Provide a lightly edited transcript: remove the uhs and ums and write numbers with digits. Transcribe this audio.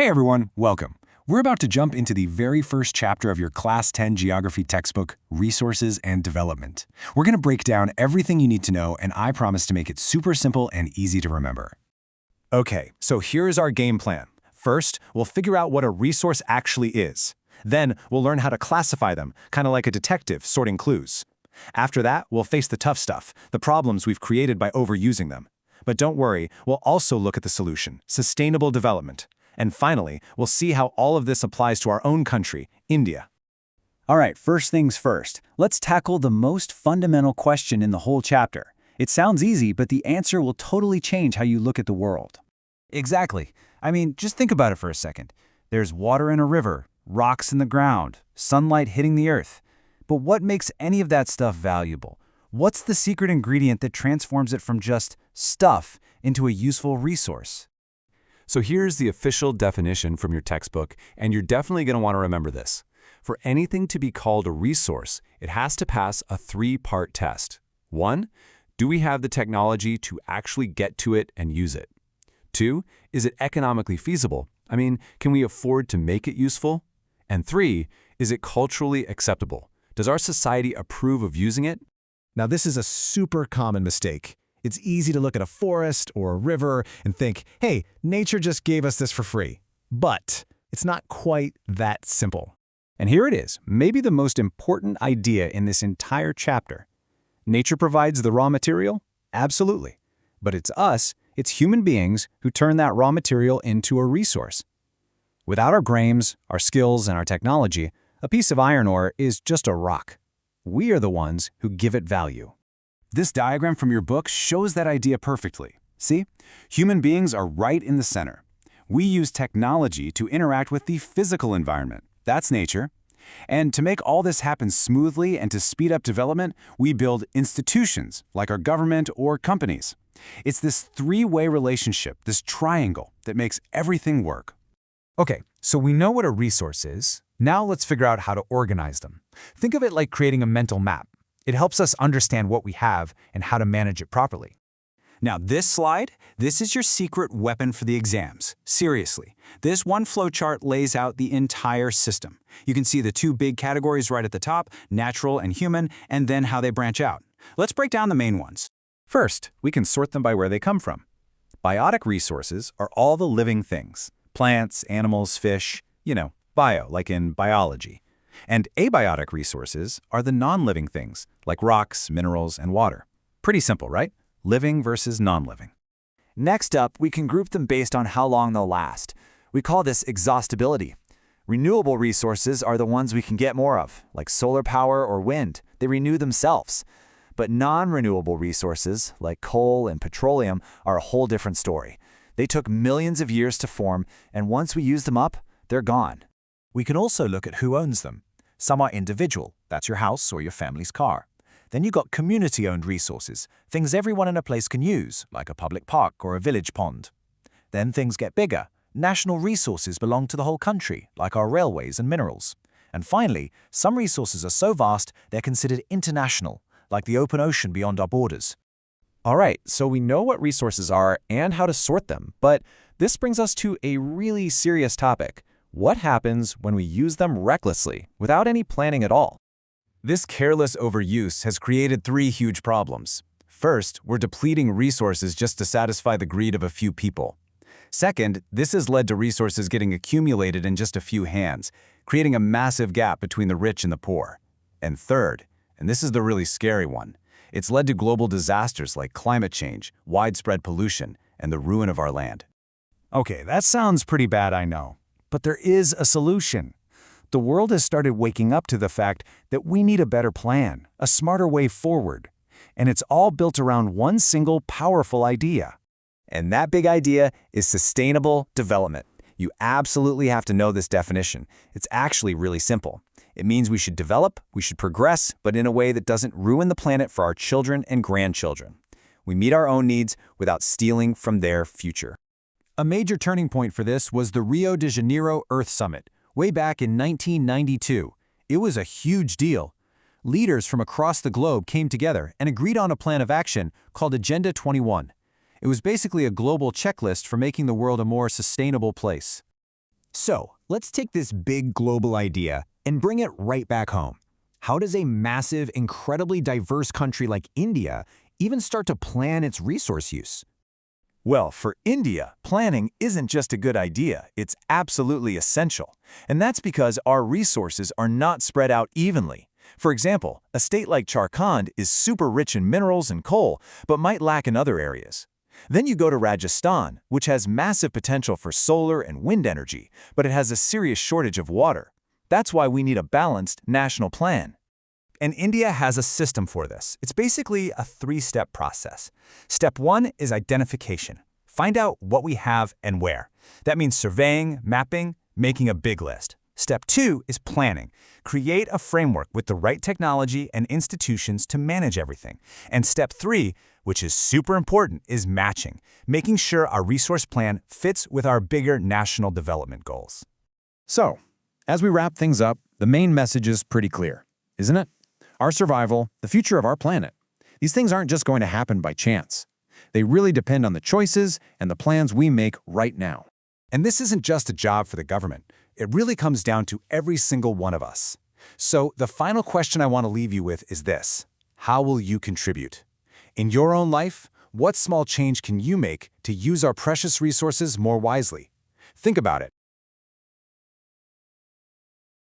Hey everyone, welcome. We're about to jump into the very first chapter of your Class 10 Geography textbook, Resources and Development. We're going to break down everything you need to know, and I promise to make it super simple and easy to remember. Okay, so here's our game plan. First, we'll figure out what a resource actually is. Then, we'll learn how to classify them, kind of like a detective sorting clues. After that, we'll face the tough stuff, the problems we've created by overusing them. But don't worry, we'll also look at the solution, sustainable development. And finally, we'll see how all of this applies to our own country, India. All right, first things first. Let's tackle the most fundamental question in the whole chapter. It sounds easy, but the answer will totally change how you look at the world. Exactly. I mean, just think about it for a second. There's water in a river, rocks in the ground, sunlight hitting the earth. But what makes any of that stuff valuable? What's the secret ingredient that transforms it from just stuff into a useful resource? So here's the official definition from your textbook, and you're definitely going to want to remember this. For anything to be called a resource, it has to pass a three-part test. 1, do we have the technology to actually get to it and use it? 2, is it economically feasible? I mean, can we afford to make it useful? And 3, is it culturally acceptable? Does our society approve of using it? Now, this is a super common mistake. It's easy to look at a forest or a river and think, hey, nature just gave us this for free. But it's not quite that simple. And here it is, maybe the most important idea in this entire chapter. Nature provides the raw material? Absolutely. But it's us, it's human beings, who turn that raw material into a resource. Without our brains, our skills, and our technology, a piece of iron ore is just a rock. We are the ones who give it value. This diagram from your book shows that idea perfectly. See? Human beings are right in the center. We use technology to interact with the physical environment. That's nature. And to make all this happen smoothly and to speed up development, we build institutions like our government or companies. It's this three-way relationship, this triangle, that makes everything work. Okay, so we know what a resource is. Now let's figure out how to organize them. Think of it like creating a mental map. It helps us understand what we have and how to manage it properly. Now this slide, this is your secret weapon for the exams. Seriously, this one flowchart lays out the entire system. You can see the two big categories right at the top, natural and human, and then how they branch out. Let's break down the main ones. First, we can sort them by where they come from. Biotic resources are all the living things. Plants, animals, fish, bio, like in biology. And abiotic resources are the non-living things, like rocks, minerals, and water. Pretty simple, right? Living versus non-living. Next up, we can group them based on how long they'll last. We call this exhaustibility. Renewable resources are the ones we can get more of, like solar power or wind. They renew themselves. But non-renewable resources, like coal and petroleum, are a whole different story. They took millions of years to form, and once we use them up, they're gone. We can also look at who owns them. Some are individual, that's your house or your family's car. Then you've got community-owned resources, things everyone in a place can use, like a public park or a village pond. Then things get bigger. National resources belong to the whole country, like our railways and minerals. And finally, some resources are so vast they're considered international, like the open ocean beyond our borders. All right, so we know what resources are and how to sort them, but this brings us to a really serious topic. What happens when we use them recklessly, without any planning at all? This careless overuse has created three huge problems. First, we're depleting resources just to satisfy the greed of a few people. Second, this has led to resources getting accumulated in just a few hands, creating a massive gap between the rich and the poor. And third, and this is the really scary one, it's led to global disasters like climate change, widespread pollution, and the ruin of our land. Okay, that sounds pretty bad, I know. But there is a solution. The world has started waking up to the fact that we need a better plan, a smarter way forward. And it's all built around one single powerful idea. And that big idea is sustainable development. You absolutely have to know this definition. It's actually really simple. It means we should develop, we should progress, but in a way that doesn't ruin the planet for our children and grandchildren. We meet our own needs without stealing from their future. A major turning point for this was the Rio de Janeiro Earth Summit, way back in 1992. It was a huge deal. Leaders from across the globe came together and agreed on a plan of action called Agenda 21. It was basically a global checklist for making the world a more sustainable place. So, let's take this big global idea and bring it right back home. How does a massive, incredibly diverse country like India even start to plan its resource use? Well, for India, planning isn't just a good idea, it's absolutely essential. And that's because our resources are not spread out evenly. For example, a state like Jharkhand is super rich in minerals and coal, but might lack in other areas. Then you go to Rajasthan, which has massive potential for solar and wind energy, but it has a serious shortage of water. That's why we need a balanced national plan. And India has a system for this. It's basically a three-step process. Step 1 is identification. Find out what we have and where. That means surveying, mapping, making a big list. Step 2 is planning. Create a framework with the right technology and institutions to manage everything. And step 3, which is super important, is matching, making sure our resource plan fits with our bigger national development goals. So, as we wrap things up, the main message is pretty clear, isn't it? Our survival, the future of our planet. These things aren't just going to happen by chance. They really depend on the choices and the plans we make right now. And this isn't just a job for the government. It really comes down to every single one of us. So the final question I want to leave you with is this: how will you contribute? In your own life, what small change can you make to use our precious resources more wisely? Think about it.